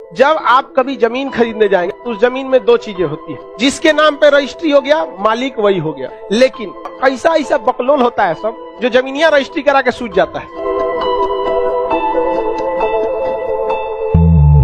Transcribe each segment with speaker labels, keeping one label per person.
Speaker 1: जब आप कभी जमीन खरीदने जाएंगे तो उस जमीन में दो चीजें होती है, जिसके नाम पे रजिस्ट्री हो गया मालिक वही हो गया। लेकिन ऐसा ऐसा बकलोल होता है सब जो जमीनिया रजिस्ट्री करा के सूझ जाता है।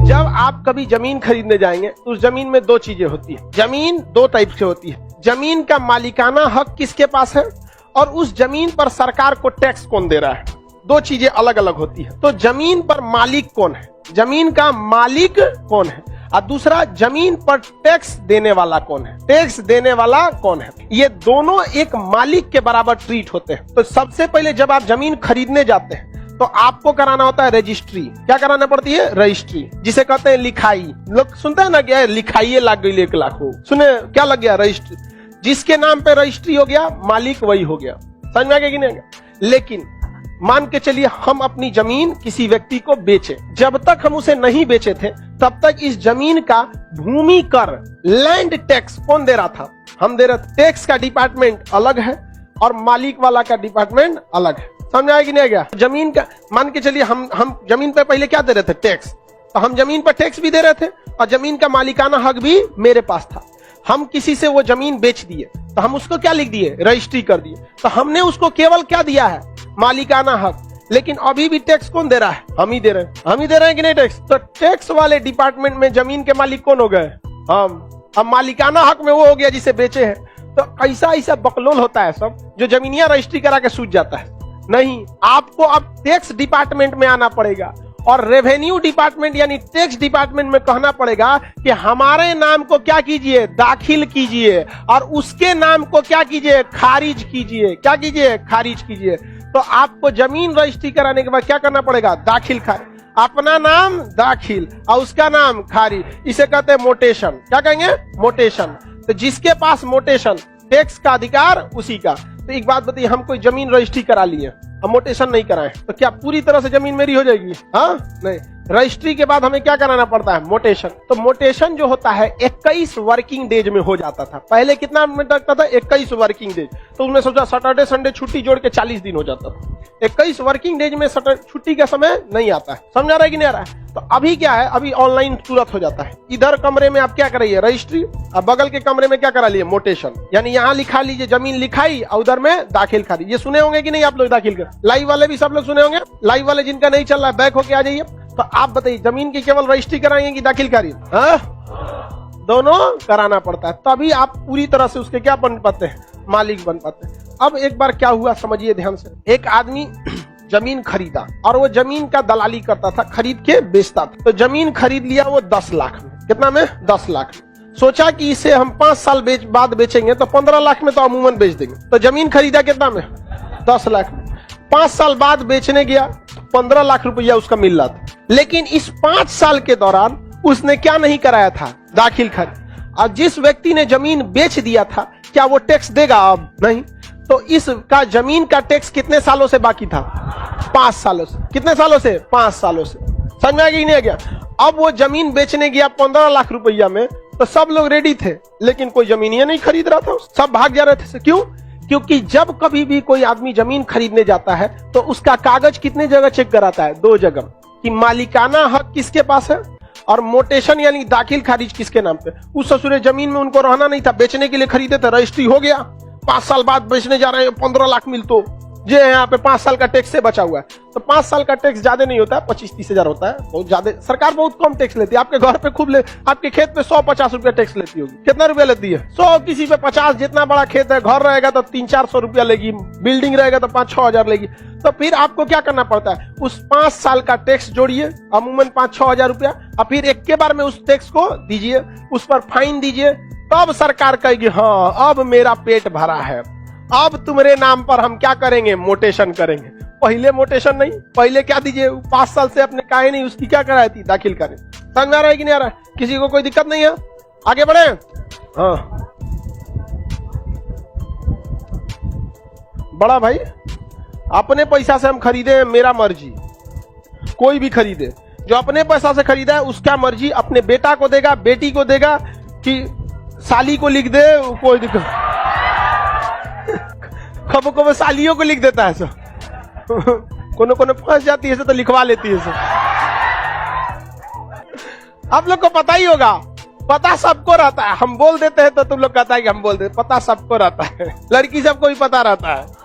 Speaker 1: जब आप कभी जमीन खरीदने जाएंगे तो उस जमीन में दो चीजें होती है। जमीन दो टाइप से होती है, जमीन का मालिकाना हक किसके पास है और उस जमीन पर सरकार को टैक्स कौन दे रहा है, दो चीजें अलग अलग होती है। तो जमीन पर मालिक कौन है, जमीन का मालिक कौन है, और दूसरा जमीन पर टैक्स देने वाला कौन है, टैक्स देने वाला कौन है। ये दोनों एक मालिक के बराबर ट्रीट होते हैं। तो सबसे पहले जब आप जमीन खरीदने जाते हैं तो आपको कराना होता है रजिस्ट्री। क्या कराना पड़ती है? रजिस्ट्री, जिसे कहते हैं लिखाई। लोग सुनते हैं ना क्या लिखाई लग गई 1 लाख हो, सुने क्या लग गया? रजिस्ट्री। जिसके नाम पे रजिस्ट्री हो गया मालिक वही हो गया। समझ में आ गया कि नहीं? लेकिन मान के चलिए हम अपनी जमीन किसी व्यक्ति को बेचे, जब तक हम उसे नहीं बेचे थे तब तक इस जमीन का भूमि कर लैंड टैक्स कौन दे रहा था? हम दे रहे। टैक्स का डिपार्टमेंट अलग है और मालिक वाला का डिपार्टमेंट अलग है। समझ आया कि नहीं गया? जमीन का मान के चलिए हम जमीन पे पहले क्या दे रहे थे? टैक्स। तो हम जमीन पर टैक्स भी दे रहे थे और जमीन का मालिकाना हक भी मेरे पास था। हम किसी से वो जमीन बेच दिए तो हम उसको क्या लिख दिए? रजिस्ट्री कर दिए। तो हमने उसको केवल क्या दिया है? मालिकाना हक। लेकिन अभी भी टैक्स कौन दे रहा है? हम ही दे रहे हैं। हम ही दे रहे हैं कि नहीं टैक्स? तो टैक्स वाले डिपार्टमेंट में जमीन के मालिक कौन हो गए? हम। अब मालिकाना हक में वो हो गया जिसे बेचे हैं। तो ऐसा ऐसा बकलोल होता है सब जो जमीनिया रजिस्ट्री करा के सूझ जाता है। नहीं, आपको अब टैक्स डिपार्टमेंट में आना पड़ेगा और रेवेन्यू डिपार्टमेंट यानी टैक्स डिपार्टमेंट में कहना पड़ेगा कि हमारे नाम को क्या कीजिए? दाखिल कीजिए, और उसके नाम को क्या कीजिए? खारिज कीजिए। क्या कीजिए? खारिज कीजिए। तो आपको जमीन रजिस्ट्री कराने के बाद क्या करना पड़ेगा? दाखिल खारिज। अपना नाम दाखिल और उसका नाम खारिज। इसे कहते हैं मोटेशन। क्या कहेंगे? मोटेशन। तो जिसके पास मोटेशन, टैक्स का अधिकार उसी का। तो एक बात बताइए, हम कोई जमीन रजिस्ट्री करा लिए, हम मोटेशन नहीं कराएं तो क्या पूरी तरह से जमीन मेरी हो जाएगी? हाँ नहीं। रजिस्ट्री के बाद हमें क्या कराना पड़ता है? मोटेशन। तो मोटेशन जो होता है 21 वर्किंग डेज में हो जाता था। पहले कितना मिनट लगता था? 21 वर्किंग डेज। तो उसमें सोचा सैटरडे संडे छुट्टी जोड़ के 40 दिन हो जाता था। 21 वर्किंग डेज में छुट्टी का समय नहीं आता है। समझ आ रहा है कि नहीं आ रहा है? तो अभी क्या है, अभी ऑनलाइन तुरंत हो जाता है। इधर कमरे में आप क्या कराइए? रजिस्ट्री, और बगल के कमरे में क्या करा लिए? मोटेशन। यानी यहाँ लिखा लीजिए जमीन लिखाई और उधर में दाखिल खारिज। ये सुने होंगे कि नहीं आप लोग? दाखिल कर लाइव वाले भी सब लोग सुने होंगे। लाइव वाले जिनका नहीं चल रहा है बैक होके आ जाइए। तो आप बताइए जमीन की केवल रजिस्ट्री कराएंगे कि दाखिल खारिज? दोनों कराना पड़ता है, तभी आप पूरी तरह से उसके क्या बन पाते हैं? मालिक बन पाते हैं। अब एक बार क्या हुआ समझिए ध्यान से। एक आदमी जमीन खरीदा और वो जमीन का दलाली करता था, खरीद के बेचता था। तो जमीन खरीद लिया वो 10 लाख में। कितना में? 10 लाख में। सोचा कि इसे हम 5 साल बाद बेचेंगे तो 15 लाख में तो अमूमन बेच देंगे। तो जमीन खरीदा कितना में? 10 लाख में। 5 साल बाद बेचने गया तो 15 लाख रुपया उसका मिल रहा था। लेकिन इस 5 साल के दौरान उसने क्या नहीं कराया था? दाखिल खारिज। और जिस व्यक्ति ने जमीन बेच दिया था क्या वो टैक्स देगा? अब नहीं। तो इसका जमीन का टैक्स कितने सालों से बाकी था? 5 सालों से। कितने सालों से? 5 सालों से। समझ में आ गया कि नहीं आ गया? अब वो जमीन बेचने गया 15 लाख रुपया में, तो सब लोग रेडी थे लेकिन कोई जमीन ही नहीं खरीद रहा था, सब भाग जा रहे थे। क्यों? क्योंकि जब कभी भी कोई आदमी जमीन खरीदने जाता है तो उसका कागज कितने जगह चेक कराता है? 2 जगह, कि मालिकाना हक किसके पास है और मोटेशन यानी दाखिल खारिज किसके नाम पे। उस ससुरे जमीन में उनको रहना नहीं था, बेचने के लिए खरीदे थे, रजिस्ट्री हो गया, 5 साल बाद बेचने जा रहे हैं, 15 लाख मिल तो जे यहाँ पे 5 साल का टैक्स से बचा हुआ है। तो 5 साल का टैक्स ज्यादा नहीं होता है, 25-30 हजार होता है, बहुत ज्यादा। सरकार बहुत कम टैक्स लेती है। आपके घर पे खूब आपके खेत पे 100-50 रुपया टैक्स लेती होगी। कितना रुपया लेती है? 100, किसी पे 50। जितना बड़ा खेत है, घर रहेगा तो 300-400 रुपया लेगी, बिल्डिंग रहेगा तो 5-6 हजार लेगी। तो फिर आपको क्या करना पड़ता है? उस 5 साल का टैक्स जोड़िए, अमूमन 5-6 हजार रुपया, और फिर एक के बार में उस टैक्स को दीजिए, उस पर फाइन दीजिए। तब सरकार कहेगी हाँ अब मेरा पेट भरा है, अब तुम्हारे नाम पर हम क्या करेंगे? मोटेशन करेंगे। पहले मोटेशन नहीं, पहले क्या दीजिए? 5 साल से अपने काहे नहीं उसकी क्या कराई थी? दाखिल करें। समझ आ रहा है कि नहीं आ रहा है? किसी को कोई दिक्कत नहीं है? आगे बढ़े। हाँ बड़ा भाई, अपने पैसा से हम खरीदे, मेरा मर्जी। कोई भी खरीदे, जो अपने पैसा से खरीदा है उसका मर्जी। अपने बेटा को देगा, बेटी को देगा, कि साली को लिख दे, कोई दिक्कत। कबो कबो सालियों को लिख देता है कोनो कोनो फंस जाती है तो लिखवा लेती है। आप लोग को पता ही होगा, पता सबको रहता है, हम बोल देते हैं तो तुम लोग कहता है कि हम बोल देते, पता सबको रहता है, लड़की सबको भी पता रहता है।